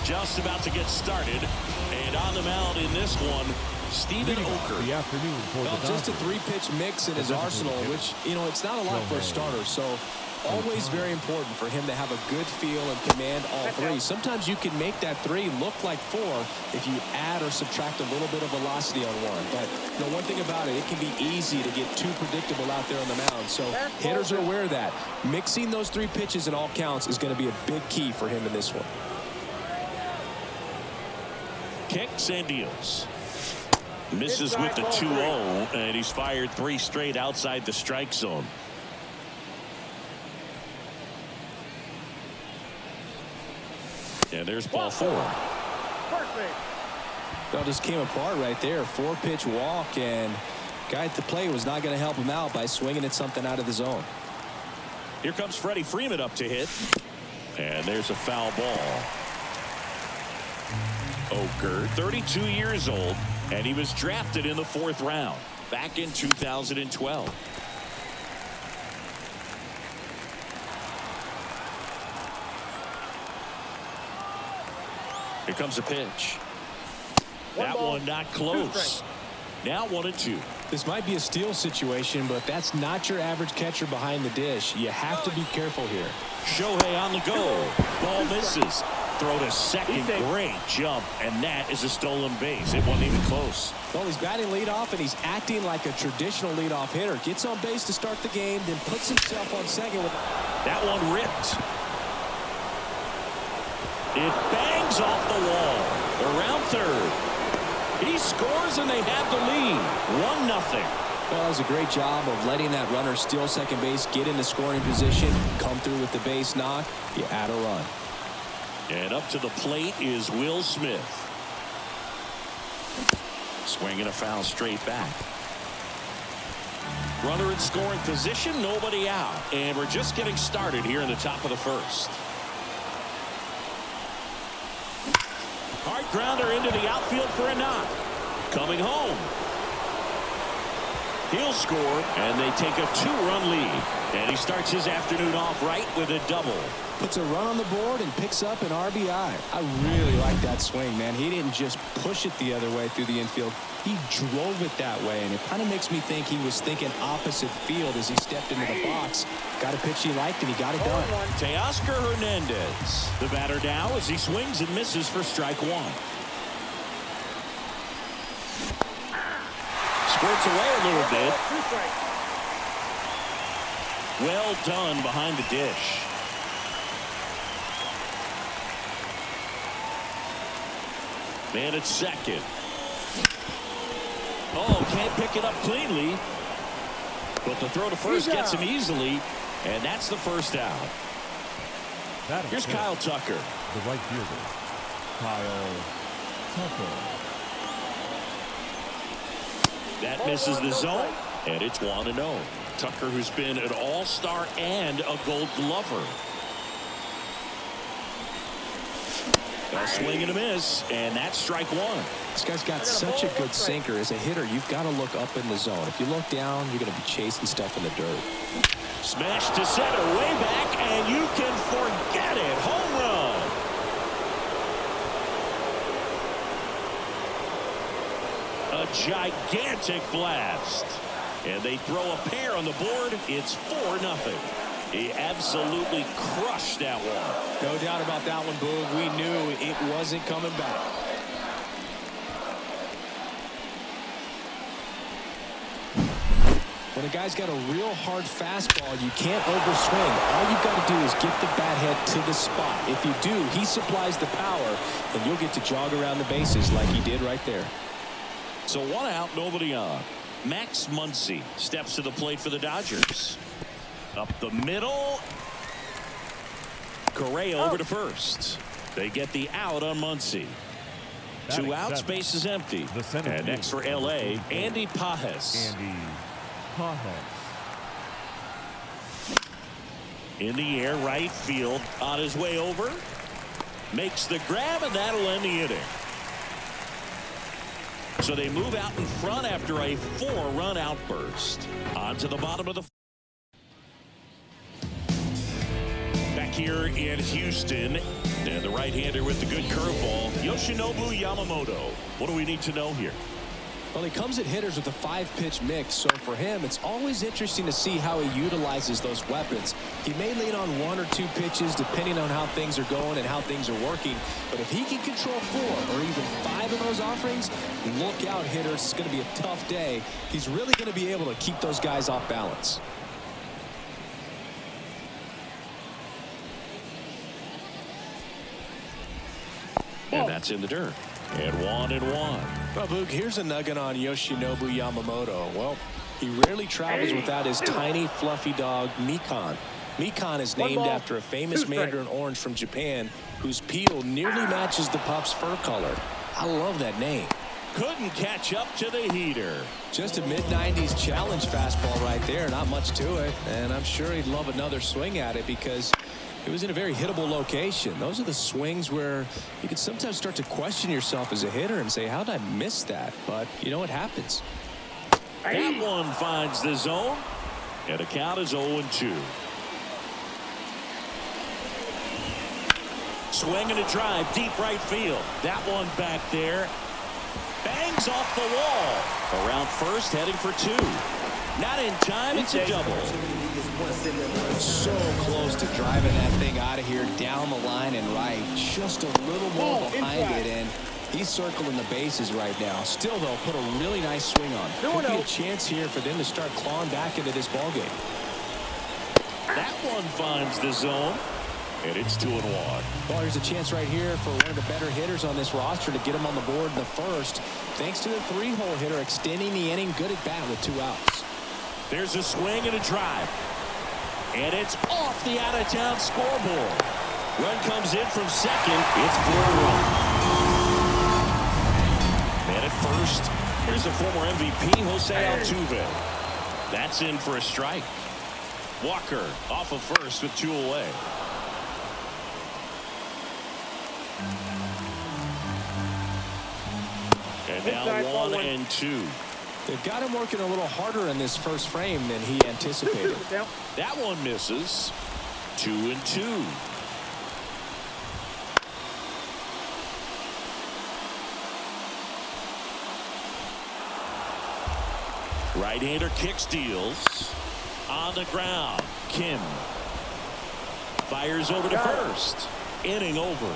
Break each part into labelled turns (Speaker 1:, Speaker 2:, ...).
Speaker 1: just about to get started. And on the mound in this one, Stephen OKERT.
Speaker 2: The afternoon for
Speaker 3: well, just a 3-pitch mix in his arsenal, which, you know, it's not a lot for a starter. So always very important for him to have a good feel and command all three. Sometimes you can make that 3 look like 4 if you add or subtract a little bit of velocity on one. But you know, one thing about it, it can be easy to get too predictable out there on the mound. So hitters are aware of that. Mixing those 3 pitches in all counts is going to be a big key for him in this one.
Speaker 1: Kicks and deals. Misses with the 2-0, and he's fired 3 straight outside the strike zone. And there's ball 4.
Speaker 3: That just came apart right there. 4-pitch walk, and guy at the plate was not going to help him out by swinging at something out of the zone.
Speaker 1: Here comes Freddie Freeman up to hit. And there's a foul ball. OKERT, 32 years old, and he was drafted in the 4th round back in 2012. Here comes a pitch. That one not close. Now 1-2.
Speaker 3: This might be a steal situation, but that's not your average catcher behind the dish. You have to be careful here.
Speaker 1: Shohei on the go. Ball misses. Throw to second. Great jump, and that is a stolen base. It wasn't even close.
Speaker 3: Well, he's batting leadoff, and he's acting like a traditional leadoff hitter. Gets on base to start the game, then puts himself on second.
Speaker 1: That one ripped. It bangs off the wall. Around third. He scores, and they have the lead. 1-0.
Speaker 3: Well, that was a great job of letting that runner steal second base, get in the scoring position, come through with the base knock. You add a run.
Speaker 1: And up to the plate is Will Smith. Swinging a foul straight back. Runner in scoring position, nobody out. And we're just getting started here in the top of the 1st. Hard grounder into the outfield for a knock. Coming home. He'll score, and they take a 2-run lead. And he starts his afternoon off right with a double.
Speaker 3: Puts a run on the board and picks up an RBI. I really like that swing, man. He didn't just push it the other way through the infield. He drove it that way, and it kind of makes me think he was thinking opposite field as he stepped into the box. Got a pitch he liked, and he got it done.
Speaker 1: Teoscar Hernandez, the batter now as he swings and misses for strike 1. Squirts away a little bit. Well done behind the dish. Man at second. Oh, can't pick it up cleanly. But the throw to first gets him easily. And that's the first out. Here's Kyle Tucker.
Speaker 2: The right fielder, Kyle Tucker.
Speaker 1: That misses the zone, and it's 1-0. Tucker, who's been an all-star and a Gold Glover. A swing and a miss, and that's strike 1.
Speaker 3: This guy's got such a good sinker. As a hitter, you've got to look up in the zone. If you look down, you're going to be chasing stuff in the dirt.
Speaker 1: Smash to center, way back, and you can forget it. Home run. A gigantic blast. And they throw a pair on the board. It's 4-0. He absolutely crushed that one.
Speaker 3: No doubt about that one, Boog. We knew it wasn't coming back. When a guy's got a real hard fastball, you can't overswing. All you've got to do is get the bat head to the spot. If you do, he supplies the power, and you'll get to jog around the bases like he did right there.
Speaker 1: So 1 out, nobody on. Max Muncy steps to the plate for the Dodgers. Up the middle. Correa over to first. They get the out on Muncy. 2 outs, base is empty. And next for L.A., Andy Pages. In the air, right field, on his way over. Makes the grab, and that'll end the inning. So they move out in front after a 4-run outburst. On to the bottom of the back here in Houston. And the right-hander with the good curveball, Yoshinobu Yamamoto. What do we need to know here?
Speaker 3: Well, he comes at hitters with a 5-pitch mix, so for him, it's always interesting to see how he utilizes those weapons. He may lean on 1 or 2 pitches depending on how things are going and how things are working, but if he can control 4 or even 5 of those offerings, look out, hitters. It's going to be a tough day. He's really going to be able to keep those guys off balance.
Speaker 1: And that's in the dirt. And 1-1.
Speaker 3: Well, Boog, here's a nugget on Yoshinobu Yamamoto. Well, he rarely travels without his tiny, fluffy dog, Mikan. Mikan is named after a famous mandarin orange from Japan whose peel nearly matches the pup's fur color. I love that name.
Speaker 1: Couldn't catch up to the heater.
Speaker 3: Just a mid-90s challenge fastball right there. Not much to it. And I'm sure he'd love another swing at it because it was in a very hittable location. Those are the swings where you can sometimes start to question yourself as a hitter and say, how did I miss that? But, you know, it happens.
Speaker 1: That one finds the zone. And the count is 0-2. Swing and a drive, deep right field. That one back there. Bangs off the wall. Around first, heading for 2. Not in time, it's a double.
Speaker 3: So close to driving that thing out of here down the line and right. Just a little more behind it, and he's circling the bases right now. Still, though, put a really nice swing on. Could be a chance here for them to start clawing back into this ballgame.
Speaker 1: That one finds the zone, and it's 2-1.
Speaker 3: Well, there's a chance right here for one of the better hitters on this roster to get him on the board in the first, thanks to the 3-hole hitter extending the inning good at bat with 2 outs.
Speaker 1: There's a swing and a drive. And it's off the out-of-town scoreboard. Run comes in from second. It's 4-1. And at first, here's the former MVP, Jose Altuve. That's in for a strike. Walker off of first with 2 away. And now 1-2.
Speaker 3: They've got him working a little harder in this first frame than he anticipated.
Speaker 1: That one misses. 2-2. Right-hander kick steals. On the ground. Kim fires over to first. Inning over.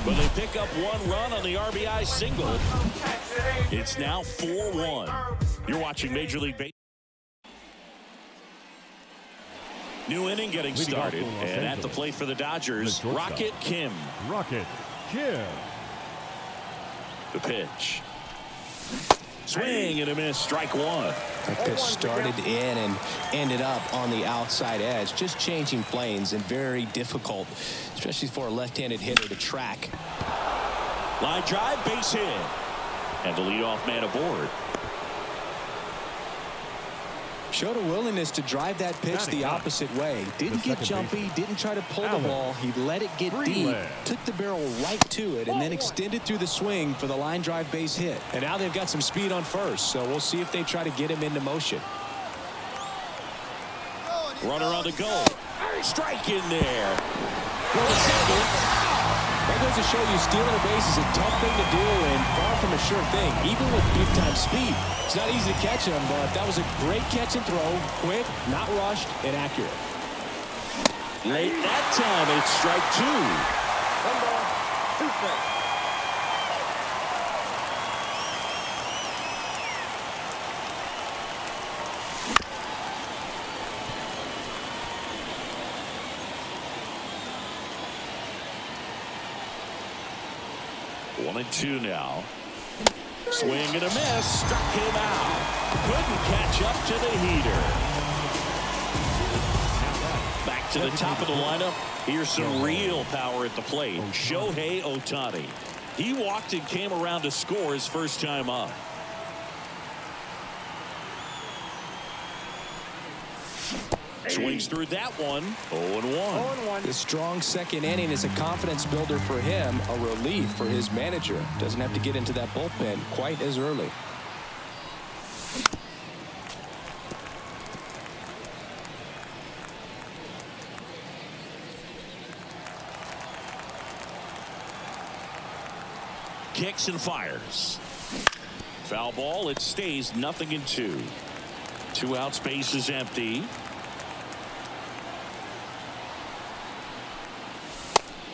Speaker 1: But they pick up 1 run on the RBI single. It's now 4-1. You're watching Major League Baseball. New inning getting started. And at the plate for the Dodgers, Rocket Kim.
Speaker 2: Rocket Kim.
Speaker 1: The pitch. Swing and a miss. Strike 1.
Speaker 3: That pitch started in and ended up on the outside edge. Just changing planes and very difficult, especially for a left-handed hitter to track.
Speaker 1: Line drive, base hit. And the leadoff man aboard.
Speaker 3: Showed a willingness to drive that pitch the opposite way. Didn't get jumpy, didn't try to pull the ball. He let it get deep, took the barrel right to it, and then extended through the swing for the line drive base hit. And now they've got some speed on first, so we'll see if they try to get him into motion.
Speaker 1: Runner on the go. Strike in there. For the second.
Speaker 3: That goes to show you stealing a base is a tough thing to do and far from a sure thing, even with big-time speed. It's not easy to catch him, but that was a great catch and throw. Quick, not rushed, and accurate.
Speaker 1: Late that time, it's strike 2.
Speaker 4: 1 ball, 2 strikes.
Speaker 1: One and 2 now. Swing and a miss. Struck him out. Couldn't catch up to the heater. Back to the top of the lineup. Here's some real power at the plate. Shohei Ohtani. He walked and came around to score his first time up. Swings through that one. 0-1.
Speaker 3: The strong second inning is a confidence builder for him, a relief for his manager. Doesn't have to get into that bullpen quite as early.
Speaker 1: kicks and fires. Foul ball. It stays 0-2. 2 outs, base is empty.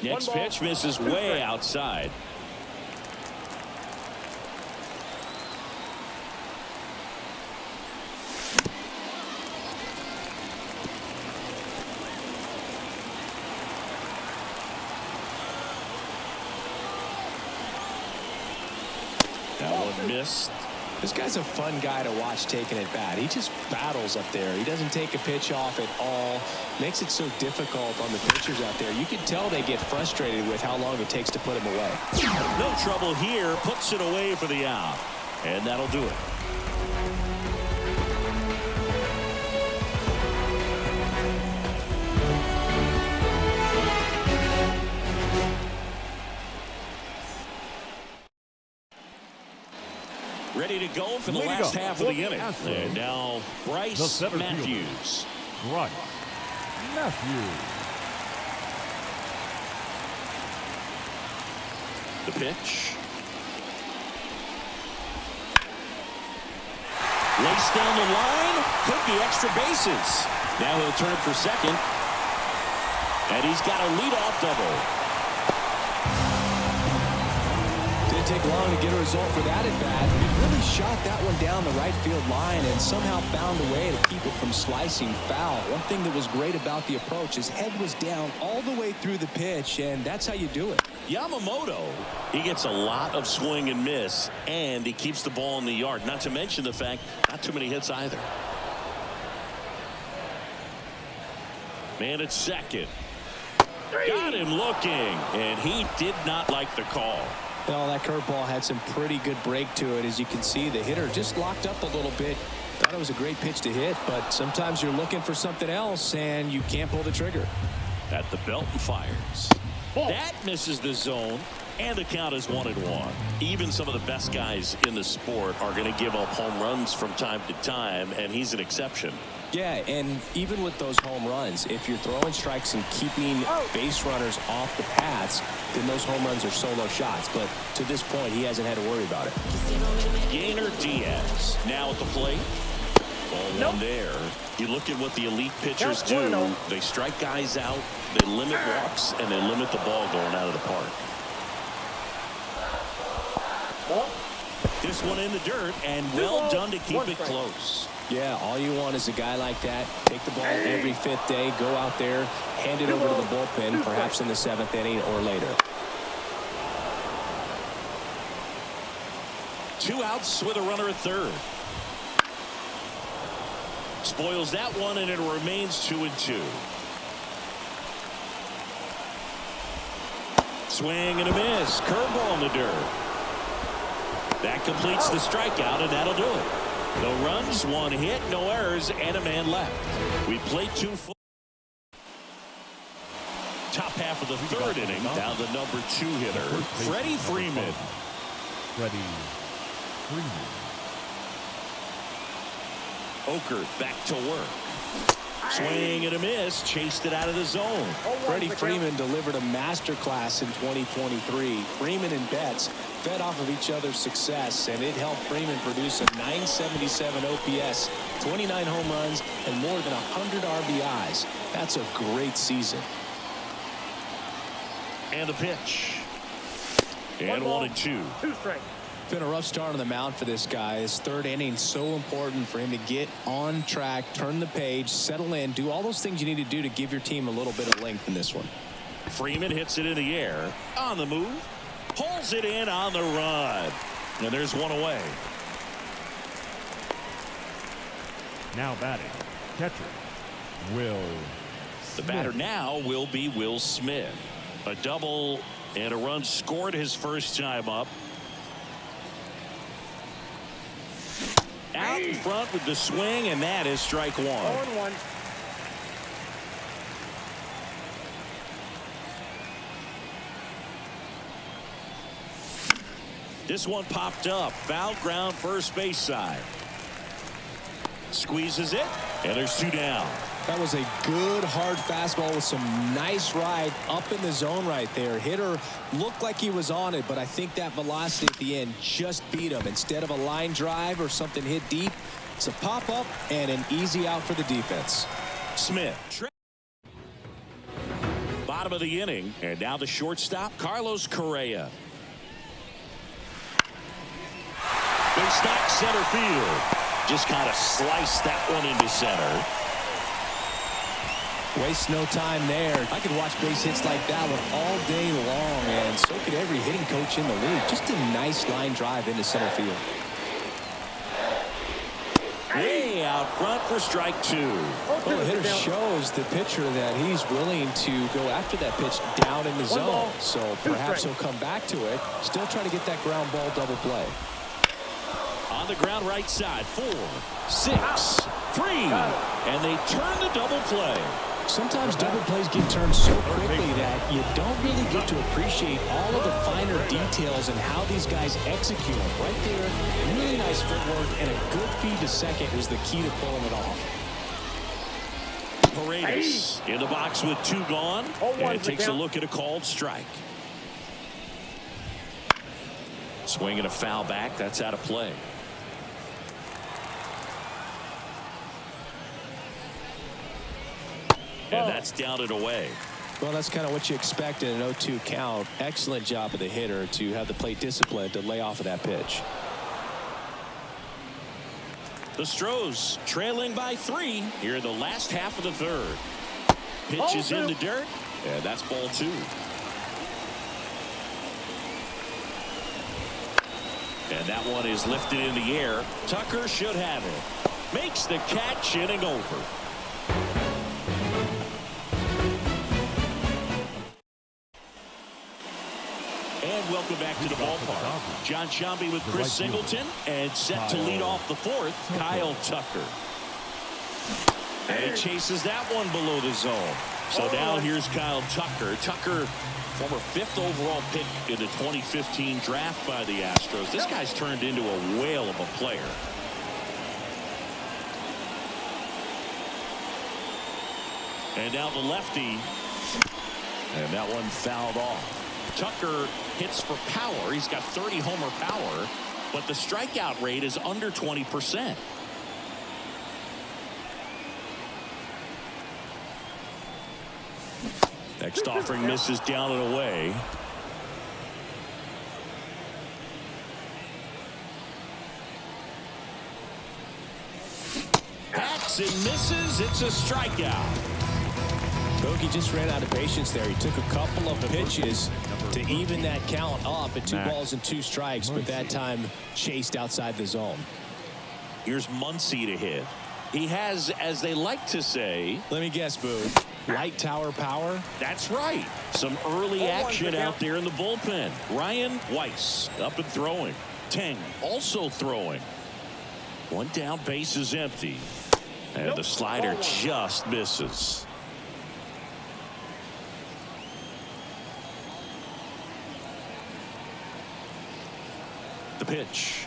Speaker 1: Next pitch misses way outside. That one missed.
Speaker 3: This guy's a fun guy to watch taking at bat. He just battles up there. He doesn't take a pitch off at all. Makes it so difficult on the pitchers out there. You can tell they get frustrated with how long it takes to put him away.
Speaker 1: No trouble here. Puts it away for the out. And that'll do it. Ready to go for the last half of the inning. And now Bryce Matthews.
Speaker 2: Bryce Matthews.
Speaker 1: The pitch. Laced down the line. Could be extra bases. Now he'll turn for second. And he's got a leadoff double.
Speaker 3: Didn't take long to get a result for that at bat. He really shot that one down the right field line and somehow found a way to keep it from slicing foul. One thing that was great about the approach, his head was down all the way through the pitch, and that's how you do it.
Speaker 1: Yamamoto, he gets a lot of swing and miss, and he keeps the ball in the yard. Not to mention the fact, not too many hits either. Man at second. Got him looking, and he did not like the call.
Speaker 3: Well, that curveball had some pretty good break to it. As you can see, the hitter just locked up a little bit. Thought it was a great pitch to hit, but sometimes you're looking for something else, and you can't pull the trigger.
Speaker 1: At the belt and fires. That misses the zone, and the count is 1-1. Even some of the best guys in the sport are going to give up home runs from time to time, and he's an exception.
Speaker 3: Yeah, and even with those home runs, if you're throwing strikes and keeping base runners off the paths, then those home runs are solo shots. But to this point, he hasn't had to worry about it.
Speaker 1: Gainer Diaz now at the plate. Ball one there. You look at what the elite pitchers do. They strike guys out, they limit walks, and they limit the ball going out of the park. This one in the dirt, and well done to keep it close.
Speaker 3: Yeah, all you want is a guy like that. Take the ball every 5th day, go out there, hand it over to the bullpen, perhaps in the 7th inning or later.
Speaker 1: 2 outs with a runner at third. Spoils that one, and it remains 2-2. Swing and a miss. Curveball in the dirt. That completes the strikeout, and that'll do it. No runs, 1 hit, no errors, and a man left. We played 2 full. Top half of the 3rd inning. Now the number 2 hitter, Freddie Freeman.
Speaker 2: Freddie Freeman.
Speaker 1: OKERT back to work. Swing and a miss. Chased it out of the zone.
Speaker 3: Freddie Freeman delivered a masterclass in 2023. Freeman and Betts fed off of each other's success, and it helped Freeman produce a .977 OPS, 29 home runs, and more than 100 RBIs. That's a great season.
Speaker 1: And the pitch. And 1-2.
Speaker 4: 2 strikes.
Speaker 3: Been a rough start on the mound for this guy. His 3rd inning, so important for him to get on track, turn the page, settle in, do all those things you need to do to give your team a little bit of length in this one.
Speaker 1: Freeman hits it in the air. On the move. Pulls it in on the run. And there's one away.
Speaker 2: Now batting, catcher, Will
Speaker 1: The
Speaker 2: Smith.
Speaker 1: batter now will be Will Smith. A double and a run scored his first time up. Out in front with the swing, and that is strike 1.
Speaker 4: 0-1.
Speaker 1: This one popped up. Foul ground, first base side. Squeezes it, and there's 2 down.
Speaker 3: That was a good hard fastball with some nice ride up in the zone right there. Hitter looked like he was on it, but I think that velocity at the end just beat him. Instead of a line drive or something hit deep, it's a pop up and an easy out for the defense.
Speaker 1: Smith. Bottom of the inning, and now the shortstop, Carlos Correa. Big stack center field. Just kind of sliced that one into center.
Speaker 3: Waste no time there. I could watch base hits like that one all day long, and so could every hitting coach in the league. Just a nice line drive into center field.
Speaker 1: Way out front for strike two.
Speaker 3: Well, the hitter shows the pitcher that he's willing to go after that pitch down in the zone. So perhaps he'll come back to it. Still trying to get that ground ball double play.
Speaker 1: On the ground right side, 4, 6, 3, and they turn the double play.
Speaker 3: Sometimes double plays get turned so quickly that you don't really get to appreciate all of the finer details and how these guys execute them. Right there, really nice footwork and a good feed to second was the key to pulling it off.
Speaker 1: Paredes in the box with 2 gone, and takes a look at a called strike. Swinging a foul back, that's out of play. And that's down and away.
Speaker 3: Well, that's kind of what you expect in an 0-2 count. Excellent job of the hitter to have the plate discipline to lay off of that pitch.
Speaker 1: The Astros trailing by 3 here in the last half of the third. Pitch is in the dirt, and that's ball 2. And that one is lifted in the air. Tucker should have it. Makes the catch, inning over. And welcome back to the ballpark. John Shambi with Chris Singleton, and set to lead off the 4th, Kyle Tucker. And he chases that one below the zone. So now here's Kyle Tucker. Tucker, former 5th overall pick in the 2015 draft by the Astros. This guy's turned into a whale of a player. And now the lefty. And that one fouled off. Tucker hits for power. He's got 30 homer power, but the strikeout rate is under 20%. Next offering misses down and away. Hacks and misses. It's a strikeout.
Speaker 3: Bogey just ran out of patience there. He took a couple of pitches to even that count up at 2 balls and 2 strikes, but that time chased outside the zone.
Speaker 1: Here's Muncy to hit. He has, as they like to say,
Speaker 3: let me guess, Boo, light tower power.
Speaker 1: That's right. Some early action out there in the bullpen. Ryan Weiss up and throwing. Teng also throwing. One down, base is empty. And the slider just misses. The pitch.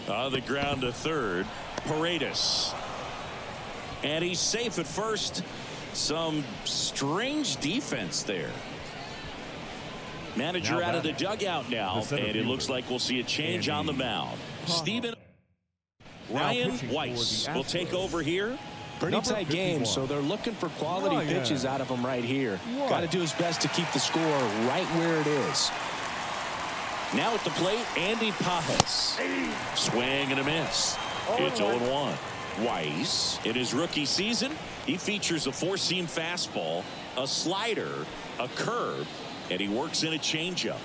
Speaker 1: On the ground to third. Paredes. And he's safe at first. Some strange defense there. Manager out of the dugout now, and it looks like we'll see a change on the mound. Ryan Weiss will take over here.
Speaker 3: Pretty tight game, so they're looking for quality pitches out of him right here. Got to do his best to keep the score right where it is.
Speaker 1: Now at the plate, Andy Pajas. Swing and a miss. It's 0-1. Weiss, in his rookie season, he features a 4-seam fastball, a slider, a curve, and he works in a changeup.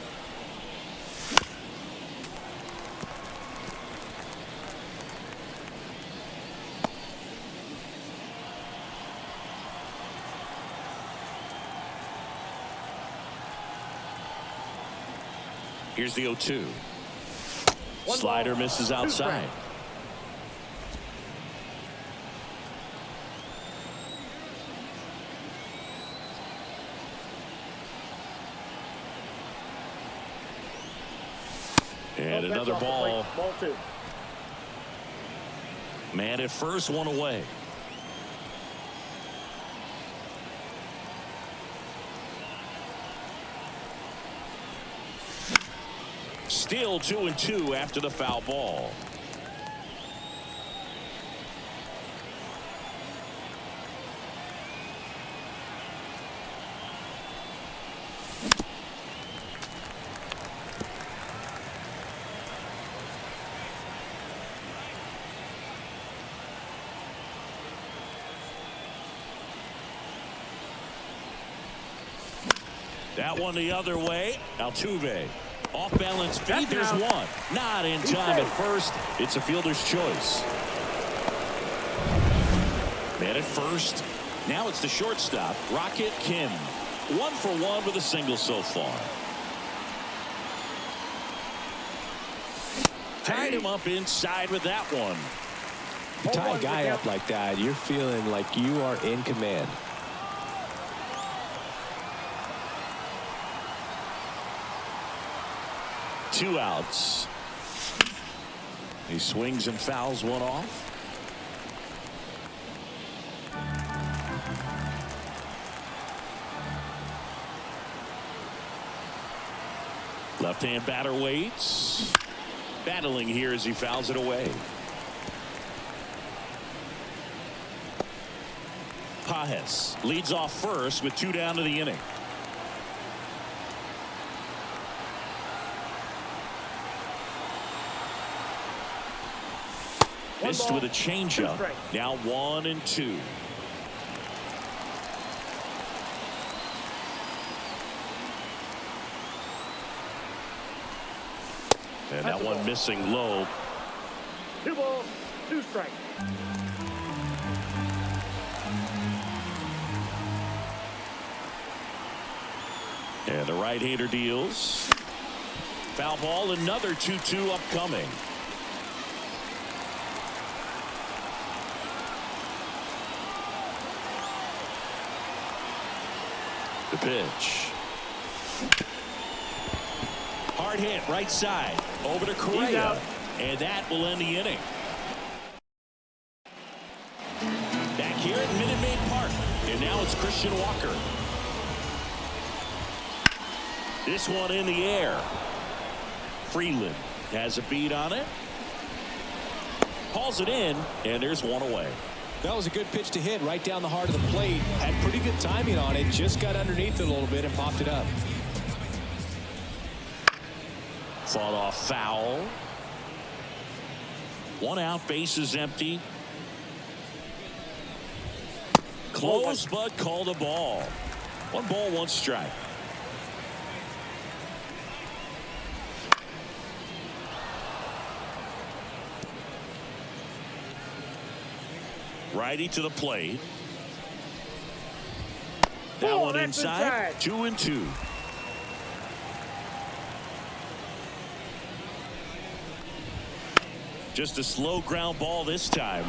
Speaker 1: Here's the 0-2. Slider misses outside. And another ball.
Speaker 4: Ball 2.
Speaker 1: Man at first, one away. Still 2-2 after the foul ball. That one the other way. Altuve. Off balance feed. There's one. Not in time at first. It's a fielder's choice. Man at first. Now it's the shortstop, Rocket Kim. 1 for 1 with a single so far. Tied him up inside with that one.
Speaker 3: You tie a guy up like that, you're feeling like you are in command.
Speaker 1: Two outs. He swings and fouls one off. Left-hand batter waits. Battling here as he fouls it away. Pajes leads off first with 2 down to the inning. Missed with a changeup. Now 1-2. And that one missing low.
Speaker 4: 2 balls, 2 strikes.
Speaker 1: And the right-hander deals. Foul ball, another 2-2 upcoming. The pitch. Hard hit right side over to Correa, and that will end the inning. Back here at Minute Maid Park, and now it's Christian Walker. This one in the air. Freeland has a beat on it. Hauls it in, and there's one away.
Speaker 3: That was a good pitch to hit right down the heart of the plate. Had pretty good timing on it. Just got underneath it a little bit and popped it up.
Speaker 1: Fought off foul. 1 out, bases empty. Close, but called a ball. 1 ball, 1 strike. Righty to the plate. That one inside. 2-2. Just a slow ground ball this time.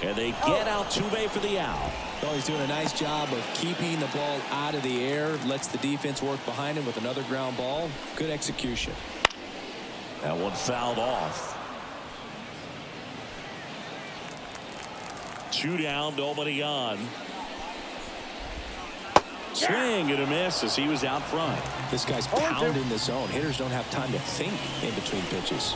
Speaker 1: And they get Altuve for the out.
Speaker 3: Oh, he's doing a nice job of keeping the ball out of the air. Lets the defense work behind him with another ground ball. Good execution.
Speaker 1: That one fouled off. 2 down, nobody on. Swing and a miss as he was out front.
Speaker 3: This guy's pounding the zone. Hitters don't have time to think in between pitches.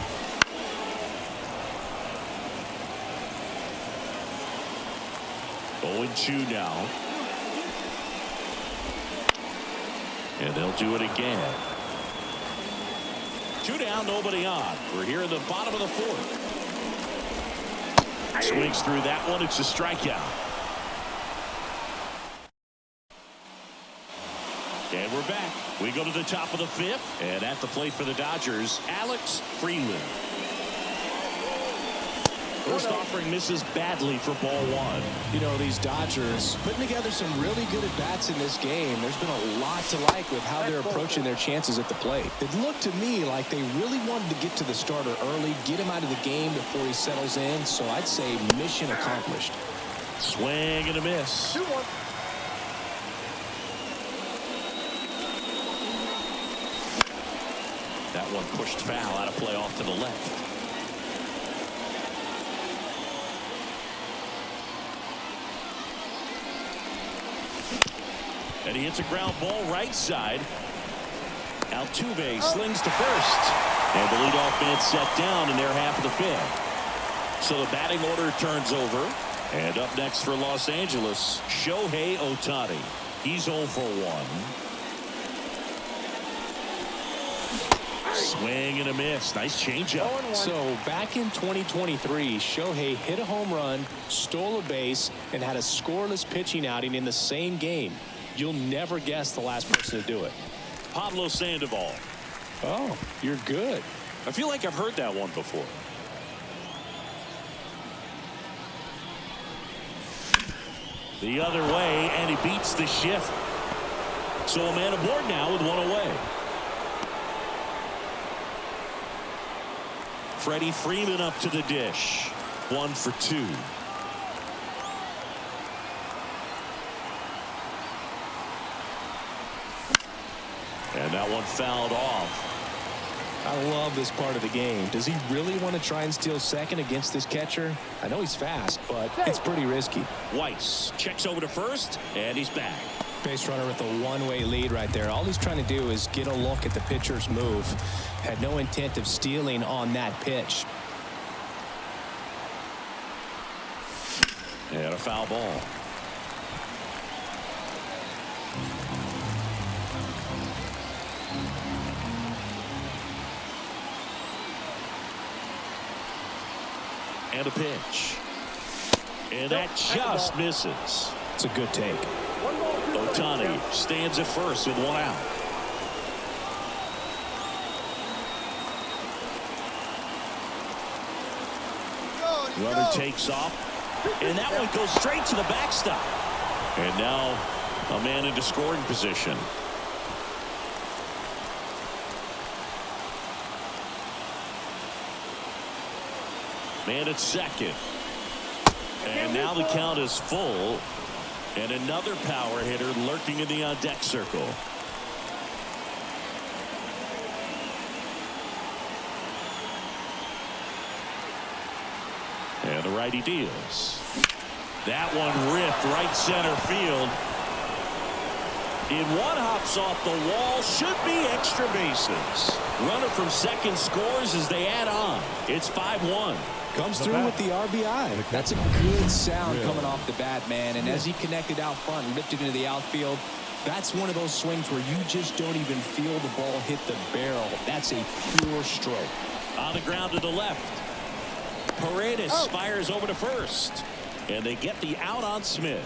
Speaker 1: Oh, 0-2 now. And they'll do it again. 2 down, nobody on. We're here in the bottom of the 4th. Swings through that one. It's a strikeout. And we're back. We go to the top of the 5th. And at the plate for the Dodgers, Alex Freeland. First offering misses badly for ball 1.
Speaker 3: You know, these Dodgers putting together some really good at-bats in this game. There's been a lot to like with how they're approaching their chances at the plate. It looked to me like they really wanted to get to the starter early, get him out of the game before he settles in. So I'd say mission accomplished.
Speaker 1: Swing and a miss.
Speaker 4: 2-1.
Speaker 1: That one pushed foul out of play off to the left. And he hits a ground ball right side. Altuve Altuve slings to first. And the leadoff man set down in their half of the fifth. So the batting order turns over. And up next for Los Angeles, Shohei Ohtani. He's 0 for 1. Swing and a miss. Nice changeup.
Speaker 3: So back in 2023, Shohei hit a home run, stole a base, and had a scoreless pitching outing in the same game. You'll never guess the last person to do it.
Speaker 1: Pablo Sandoval.
Speaker 3: Oh, you're good.
Speaker 1: I feel like I've heard that one before. The other way, and he beats the shift. So a man aboard now with one away. Freddie Freeman up to the dish. 1 for 2. And that one fouled off.
Speaker 3: I love this part of the game. Does he really want to try and steal second against this catcher? I know he's fast, but it's pretty risky.
Speaker 1: Weiss checks over to first, and he's back.
Speaker 3: Base runner with a one-way lead right there. All he's trying to do is get a look at the pitcher's move. Had no intent of stealing on that pitch.
Speaker 1: And a foul ball. And a pitch. And that just misses.
Speaker 3: It's a good take.
Speaker 1: Ohtani stands at first with 1 out. Runner takes off, and that one goes straight to the backstop. And now a man into scoring position. Man at second. And now the count is full. And another power hitter lurking in the on-deck circle. And the righty deals. That one ripped right center field. In one hops off the wall. Should be extra bases. Runner from second scores as they add on. It's 5-1.
Speaker 3: Comes through with the RBI. That's a good sound coming off the bat, man. And as he connected out front and ripped it into the outfield, that's one of those swings where you just don't even feel the ball hit the barrel. That's a pure stroke.
Speaker 1: On the ground to the left. Paredes fires over to first. And they get the out on Smith.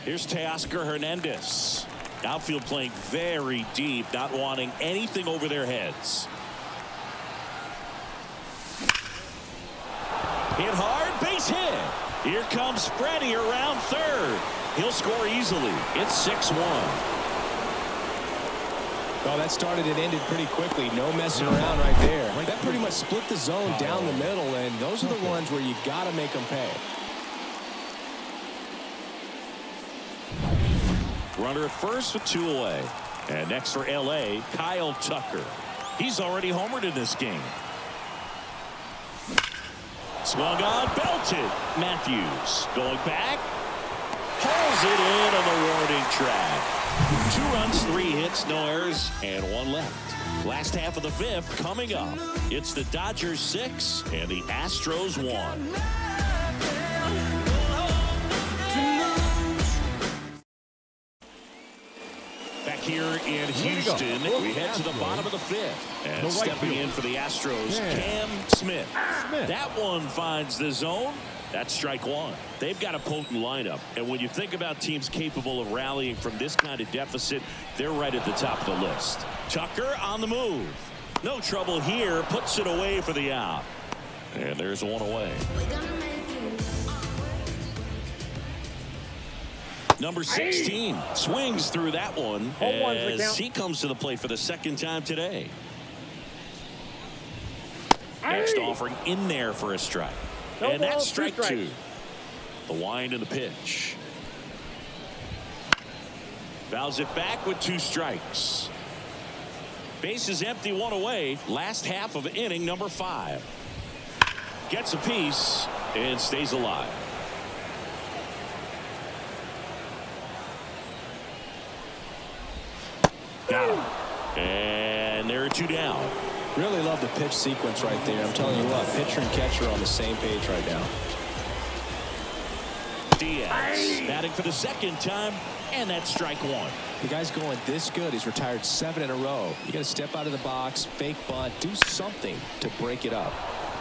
Speaker 1: Here's Teoscar Hernandez. Outfield playing very deep, not wanting anything over their heads. Hit hard, base hit. Here comes Freddie around third. He'll score easily. It's 6-1.
Speaker 3: Well, that started and ended pretty quickly. No messing around right there. That pretty much split the zone down the middle, and those are the ones where you got to make them pay.
Speaker 1: Runner at first with 2 away. And next for L.A., Kyle Tucker. He's already homered in this game. Swung on, belted. Matthews going back. Pulls it in on the warning track. 2 runs, 3 hits, no errors, and 1 left. Last half of the 5th coming up. It's the Dodgers 6 and the Astros 1. Here in Houston, we head to the bottom of the 5th. And stepping in for the Astros, Cam Smith. That one finds the zone. That's strike 1. They've got a potent lineup. And when you think about teams capable of rallying from this kind of deficit, they're right at the top of the list. Tucker on the move. No trouble here. Puts it away for the out. And there's 1 away. Number 16 swings through that one as he comes to the plate for the 2nd time today. Next offering in there for a strike. And that's strike 2. The wind and the pitch. Fouls it back with 2 strikes. Base is empty, 1 away. Last half of inning number 5. Gets a piece and stays alive. Got him. And there are 2 down.
Speaker 3: Really love the pitch sequence right there. I'm telling you what, pitcher and catcher are on the same page right now.
Speaker 1: Diaz batting for the 2nd time, and that's strike 1.
Speaker 3: The guy's going this good. He's retired 7 in a row. You got to step out of the box, fake bunt, do something to break it up.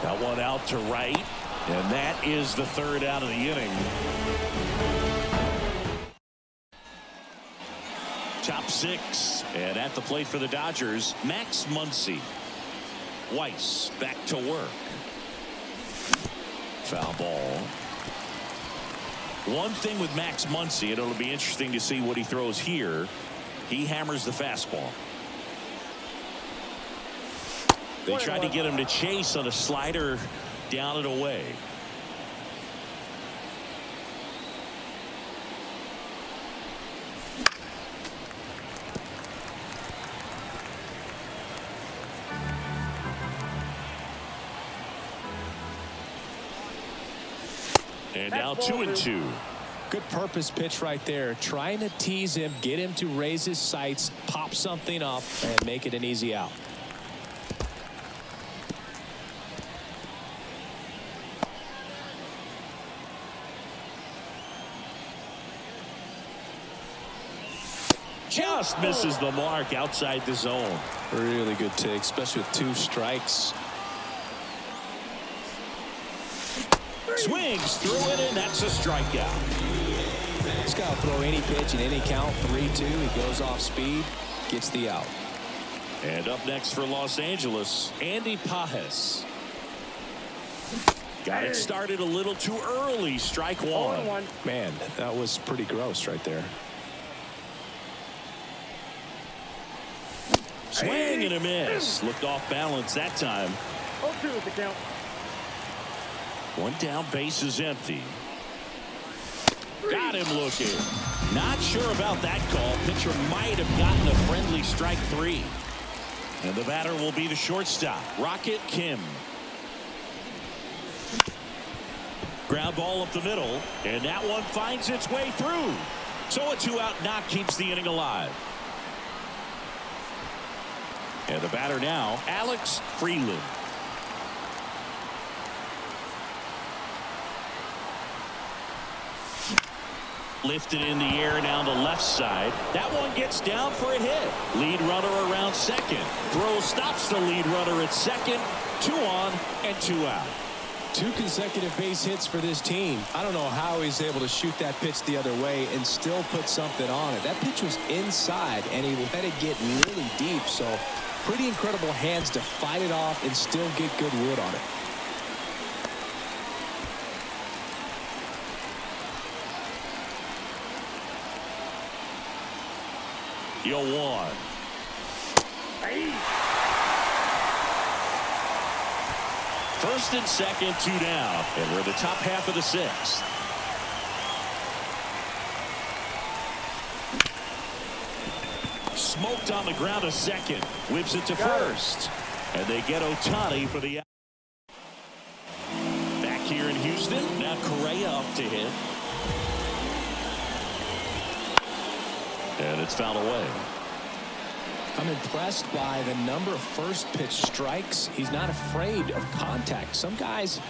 Speaker 1: Got one out to right, and that is the 3rd out of the inning. Top 6, and at the plate for the Dodgers, Max Muncy. Weiss back to work. Foul ball. One thing with Max Muncy, and it'll be interesting to see what he throws here. He hammers the fastball. They tried to get him to chase on a slider down and away. And now 2-2.
Speaker 3: Good purpose pitch right there. Trying to tease him, get him to raise his sights, pop something up, and make it an easy out.
Speaker 1: Just misses the mark outside the zone.
Speaker 3: Really good take, especially with 2 strikes.
Speaker 1: Swings through it, and that's a strikeout.
Speaker 3: This guy will throw any pitch in any count. 3-2. He goes off speed, gets the out.
Speaker 1: And up next for Los Angeles, Andy Pages. Got it started a little too early. Strike 1.
Speaker 3: Man, that was pretty gross right there.
Speaker 1: Swing and a miss. Looked off balance that time.
Speaker 4: 0-2 is the count.
Speaker 1: 1 down, base is empty. Got him looking. Not sure about that call. Pitcher might have gotten a friendly strike 3. And the batter will be the shortstop, Rocket Kim. Ground ball up the middle, and that one finds its way through. So a 2-out knock keeps the inning alive. And the batter now, Alex Freeland. Lifted in the air down the left side. That one gets down for a hit. Lead runner around second. Throw stops the lead runner at second. 2 on and 2 out.
Speaker 3: 2 consecutive base hits for this team. I don't know how he's able to shoot that pitch the other way and still put something on it. That pitch was inside, and he let it get really deep. So pretty incredible hands to fight it off and still get good wood on it.
Speaker 1: Yo 1. First and second, 2 down, and we're in the top half of the 6th. Smoked on the ground a second, whips it to first, and they get Ohtani for the out. Back here in Houston, now Correa up to hit. And it's fouled away.
Speaker 3: I'm impressed by the number of first pitch strikes. He's not afraid of contact. Some guys,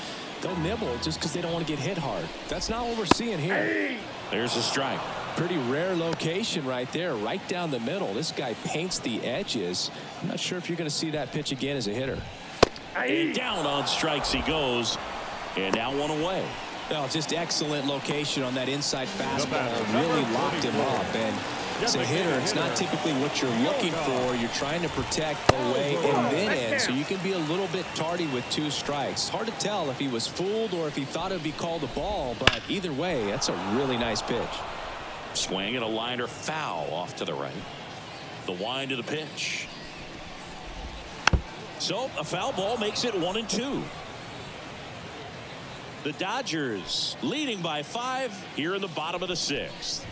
Speaker 3: they'll nibble just because they don't want to get hit hard. That's not what we're seeing here.
Speaker 1: There's a strike.
Speaker 3: Pretty rare location right there, right down the middle. This guy paints the edges. I'm not sure if you're going to see that pitch again as a hitter.
Speaker 1: And down on strikes he goes. And now 1 away.
Speaker 3: Well, just excellent location on that inside fastball. Really locked him up. And as a hitter, it's not typically what you're looking for. You're trying to protect away and then in, so you can be a little bit tardy with 2 strikes. Hard to tell if he was fooled or if he thought it would be called a ball, but either way, that's a really nice pitch.
Speaker 1: Swing and a liner foul off to the right. The wind of the pitch. So a foul ball makes it 1-2. The Dodgers leading by 5 here in the bottom of the 6th.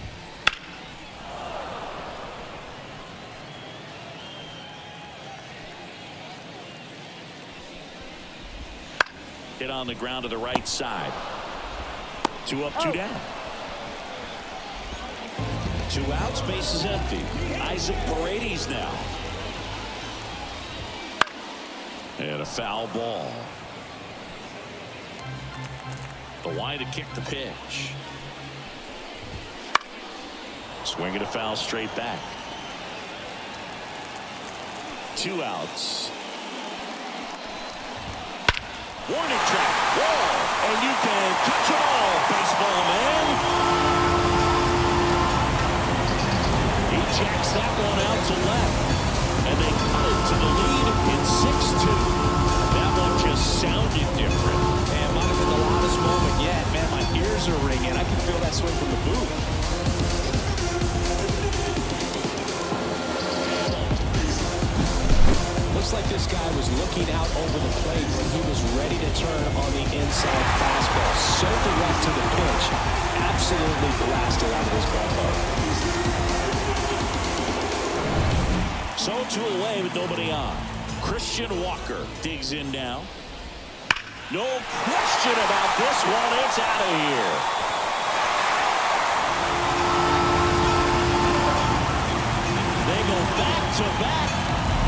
Speaker 1: Hit on the ground to the right side. 2 up, 2 down. 2 outs, base is empty. Isaac Paredes now. And a foul ball. The Y to kick the pitch. Swinging a foul straight back. 2 outs. Warning track. Whoa. And you can catch it all, baseball man. He jacks that one out to left. And they cut it to the lead in 6-2. That one just sounded different.
Speaker 3: Man, might have been the loudest moment yet. Man, my ears are ringing. I can feel that swing from the booth. Looks like this guy was looking out over the plate when he was ready to turn on the inside fastball. So direct to the pitch. Absolutely blasted out of this ballpark.
Speaker 1: So 2 away with nobody on. Christian Walker digs in now. No question about this one. It's out of here. They go back to back.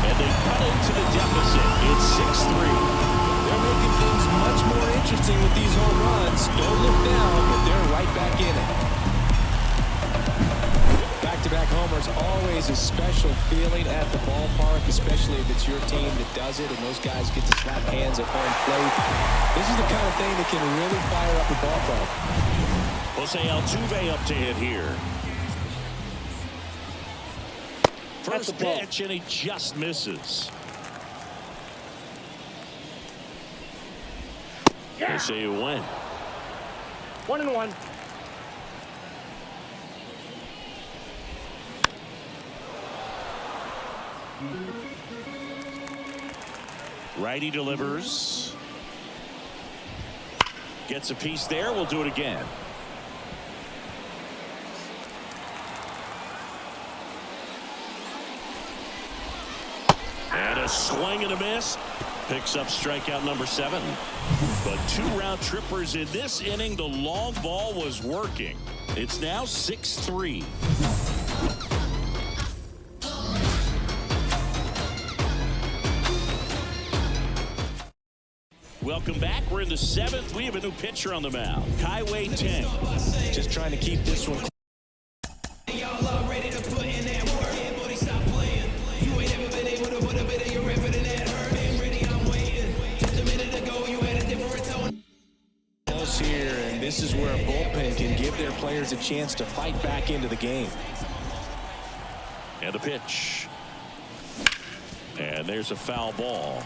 Speaker 1: And they cut into the deficit. It's 6-3.
Speaker 3: They're making things much more interesting with these home runs. Don't look down, but they're right back in it. Back-to-back homers, always a special feeling at the ballpark, especially if it's your team that does it and those guys get to slap hands at home plate. This is the kind of thing that can really fire up the ballpark.
Speaker 1: Jose Altuve up to hit here. First pitch, and he just misses. They say you win.
Speaker 4: 1-1.
Speaker 1: Righty delivers. Gets a piece there. We'll do it again. And a swing and a miss. Picks up strikeout number 7. But 2 round trippers in this inning. The long ball was working. It's now 6-3. Welcome back. We're in the 7th. We have a new pitcher on the mound. Kaiwei Teng.
Speaker 3: Just trying to keep this one. Here, and this is where a bullpen can give their players a chance to fight back into the game.
Speaker 1: And the pitch. And there's a foul ball.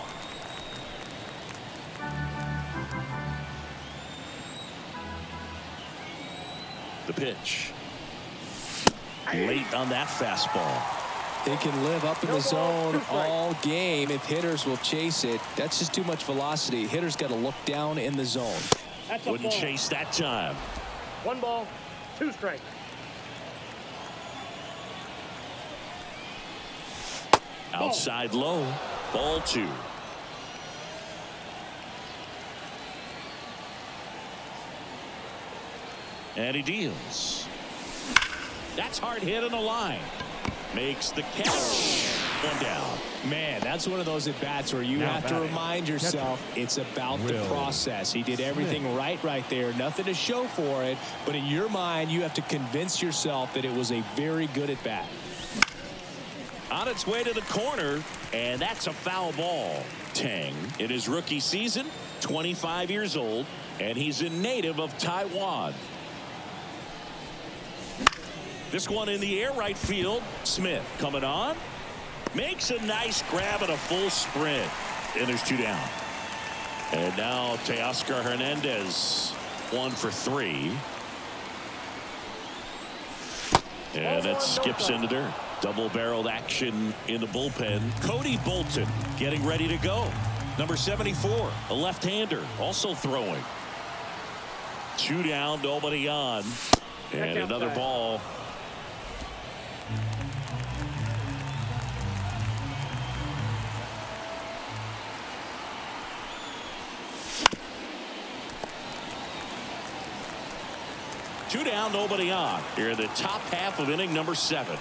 Speaker 1: The pitch. Late on that fastball.
Speaker 3: They can live up in the zone all game if hitters will chase it. That's just too much velocity. Hitters got to look down in the zone.
Speaker 1: Wouldn't chase that time.
Speaker 4: 1 ball, 2 strikes.
Speaker 1: Outside low. Ball 2. And he deals. That's hard hit on the line. Makes the catch. 1 down.
Speaker 3: Man, that's one of those at-bats where you have to remind yourself it's about the process. He did everything right there. Nothing to show for it. But in your mind, you have to convince yourself that it was a very good at-bat.
Speaker 1: On its way to the corner, and that's a foul ball. Teng, in his rookie season, 25 years old, and he's a native of Taiwan. This one in the air, right field. Smith coming on. Makes a nice grab at a full sprint. And there's 2 down. And now Teoscar Hernandez, 1 for 3. And it skips into dirt. Double-barreled action in the bullpen. Cody Bolton getting ready to go. Number 74, a left-hander, also throwing. 2 down, nobody on. And another ball. Two down, nobody on. Here in the top half of inning number 7.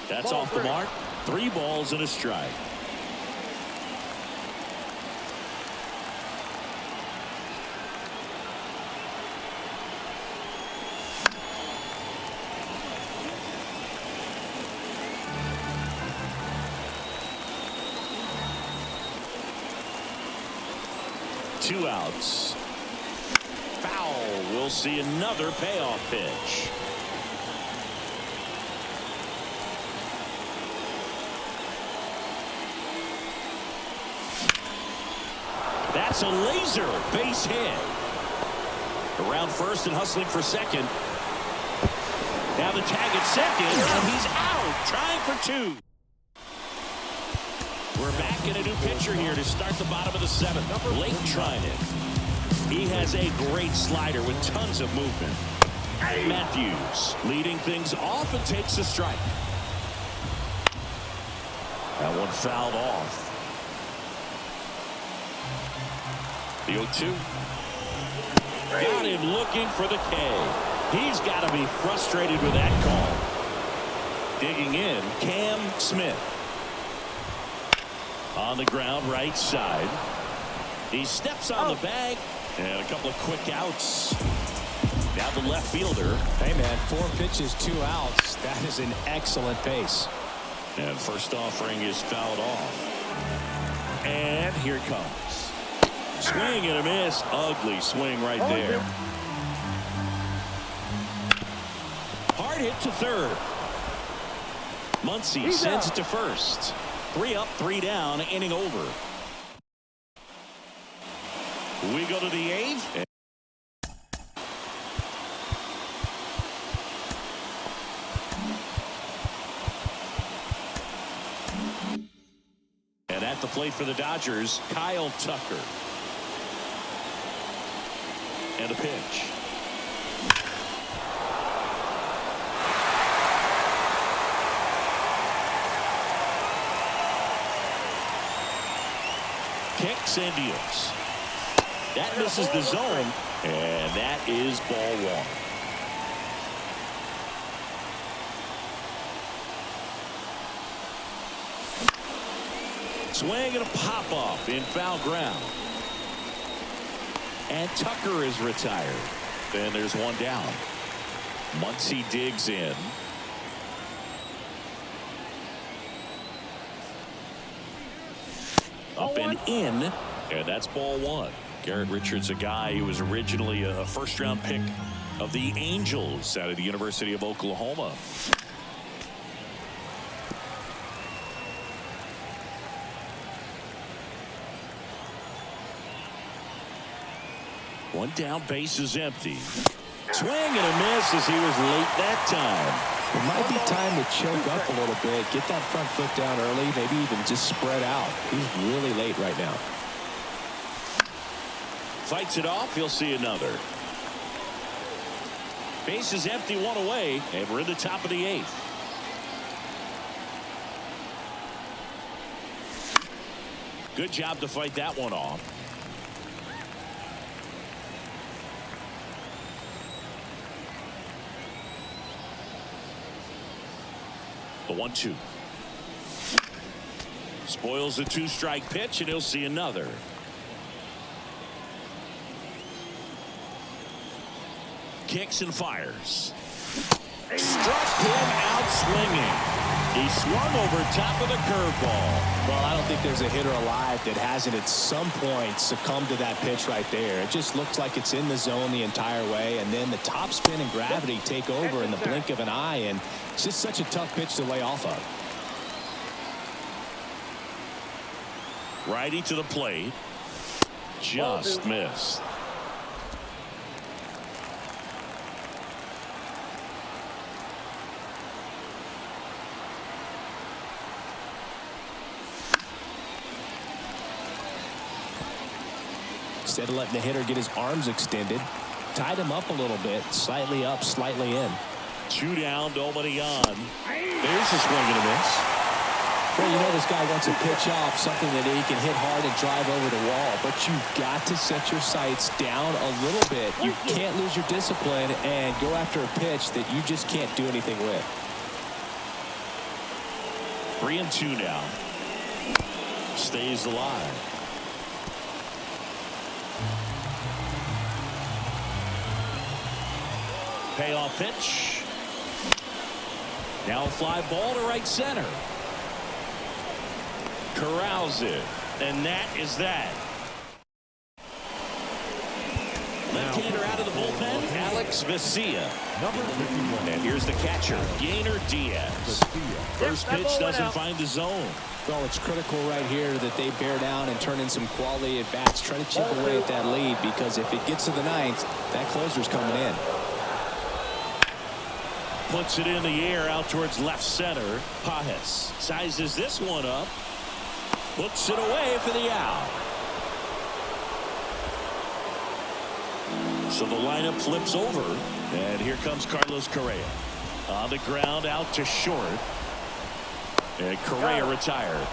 Speaker 1: That's off the mark. 3 balls and a strike. Two outs. Foul. We'll see another payoff pitch. That's a laser base hit. Around first and hustling for second. Now the tag at second, and he's out, trying for 2. We're back in a new pitcher here to start the bottom of the 7th. Blake trying it. He has a great slider with tons of movement. Matthews leading things off and takes a strike. That one fouled off. The 0-2. Got him looking for the K. He's got to be frustrated with that call. Digging in, Cam Smith. On the ground, right side. He steps on the bag, and a couple of quick outs. Now the left fielder.
Speaker 3: Hey, man, 4 pitches, 2 outs. That is an excellent pace.
Speaker 1: And first offering is fouled off. And here it comes. Swing and a miss. Ugly swing right there. Hard hit to third. Muncy sends it to first. 3 up, 3 down, inning over. We go to the 8th. And at the plate for the Dodgers, Kyle Tucker. And a pitch. Kicks and deals. That misses the zone, and that is ball 1. Swing and a pop-up in foul ground. And Tucker is retired. Then there's 1 down. Muncy digs in. Up and in, and that's ball 1. Garrett Richards, a guy who was originally a first-round pick of the Angels out of the University of Oklahoma. One down, base is empty. Swing and a miss as he was late that time.
Speaker 3: It might be time to choke up a little bit, get that front foot down early, maybe even just spread out. He's really late right now.
Speaker 1: Fights it off, he'll see another. Base is empty, 1 away, and we're in the top of the 8th. Good job to fight that one off. The 1-2. Spoils the 2-strike pitch, and he'll see another. Kicks and fires. Struck him out swinging. He swung over top of the curveball.
Speaker 3: Well, I don't think there's a hitter alive that hasn't at some point succumbed to that pitch right there. It just looks like it's in the zone the entire way, and then the top spin and gravity take over in the blink of an eye, and it's just such a tough pitch to lay off of.
Speaker 1: Righty to the plate. Just missed.
Speaker 3: Instead of letting the hitter get his arms extended, tied him up a little bit, slightly up, slightly in.
Speaker 1: 2 down, nobody on. There's a swing and a miss.
Speaker 3: Well, you know this guy wants a pitch off, something that he can hit hard and drive over the wall. But you've got to set your sights down a little bit. You can't lose your discipline and go after a pitch that you just can't do anything with.
Speaker 1: 3-2 now. Stays alive. Payoff pitch. Now a fly ball to right center. Corrals it. And that is that. Left-hander out of the bullpen, Alex Vesia.
Speaker 2: Number 51.
Speaker 1: And here's the catcher, Yainer Diaz. First pitch doesn't find the zone.
Speaker 3: Well, it's critical right here that they bear down and turn in some quality at-bats. Try to chip away at that lead, because if it gets to the ninth, that closer's coming in.
Speaker 1: Puts it in the air out towards left center. Pajes sizes this one up. Puts it away for the out. So the lineup flips over. And here comes Carlos Correa. On the ground, out to short. And Correa retired.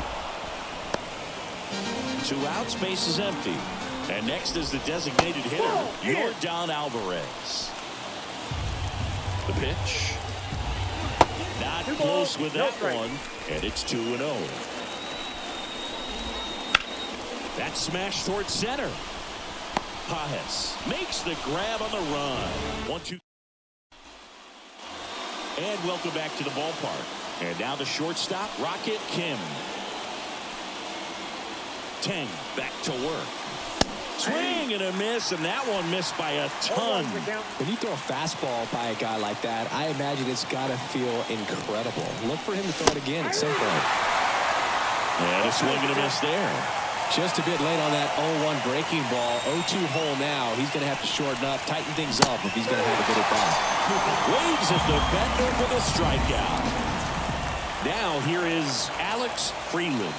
Speaker 1: 2 outs, base is empty. And next is the designated hitter, Yordan Alvarez. The pitch. Not close with that one. And it's 2-0. That smash towards center. Pajes makes the grab on the run. 1-2. And welcome back to the ballpark. And now the shortstop, Rocket Kim. Tang back to work. Swing and a miss, and that one missed by a ton.
Speaker 3: When you throw a fastball by a guy like that, I imagine it's got to feel incredible. Look for him to throw it again at some point.
Speaker 1: And a swing and a miss there.
Speaker 3: Just a bit late on that 0-1 breaking ball. 0-2 hole now. He's going to have to shorten up, tighten things up if he's going to have a good at bat.
Speaker 1: Waves at the bender for the strikeout. Now here is Alex Freeland.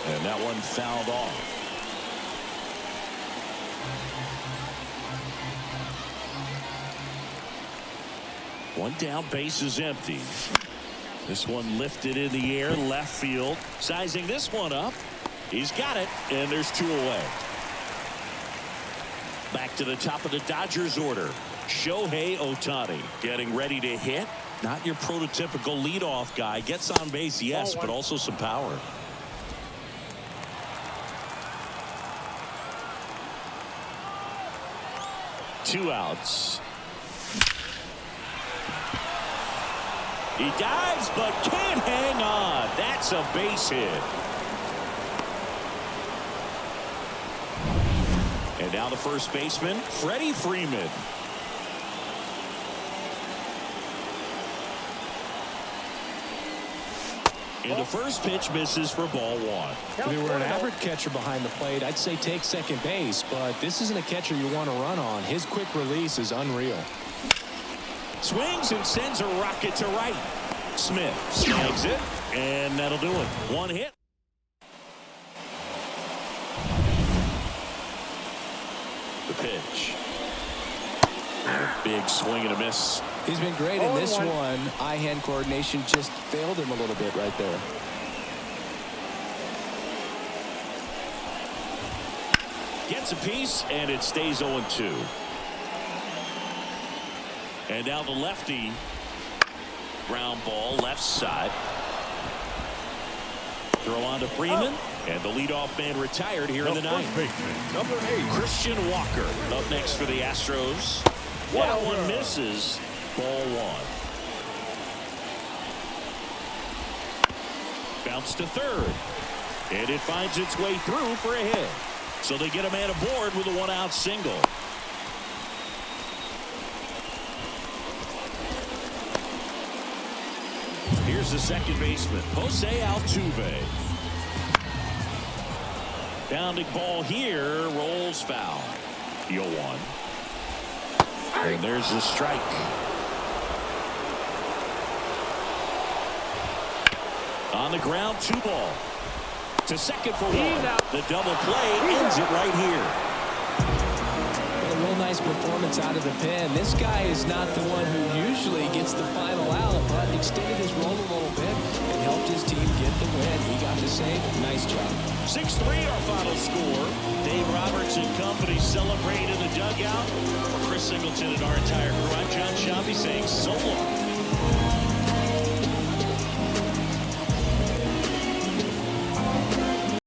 Speaker 1: And that one fouled off. One down, base is empty. This one lifted in the air, left field. Sizing this one up. He's got it, and there's 2 away. Back to the top of the Dodgers order. Shohei Ohtani getting ready to hit. Not your prototypical leadoff guy. Gets on base, yes, but also some power. Two outs. He dives but can't hang on. That's a base hit. And now the first baseman, Freddie Freeman. And the first pitch misses for ball 1.
Speaker 3: If you were an average catcher behind the plate, I'd say take second base, but this isn't a catcher you want to run on. His quick release is unreal.
Speaker 1: Swings and sends a rocket to right. Smith snags it, and that'll do it. 1 hit. The pitch. Big swing and a miss.
Speaker 3: He's been great in this one. Eye-hand coordination just failed him a little bit right there.
Speaker 1: Gets a piece, and it stays 0-2. And now the lefty. Ground ball, left side. Throw on to Freeman. And the leadoff man retired here in the ninth.
Speaker 2: Number 8.
Speaker 1: Christian Walker up next for the Astros. That one misses. Ball 1. Bounce to third. And it finds its way through for a hit. So they get a man aboard with a 1-out single. Here's the second baseman, Jose Altuve. Bounding ball here, rolls foul. 0-1. And there's the strike. On the ground, 2 ball. To second for 1. The double play ends it right here.
Speaker 3: A real nice performance out of the pen. This guy is not the one who usually gets the final out, but extended his role a little bit and helped his team get the win. He got the save. Nice job.
Speaker 1: 6-3 our final score. Dave Roberts and company celebrate in the dugout. For Chris Singleton and our entire crew, I'm John Shabby saying so long.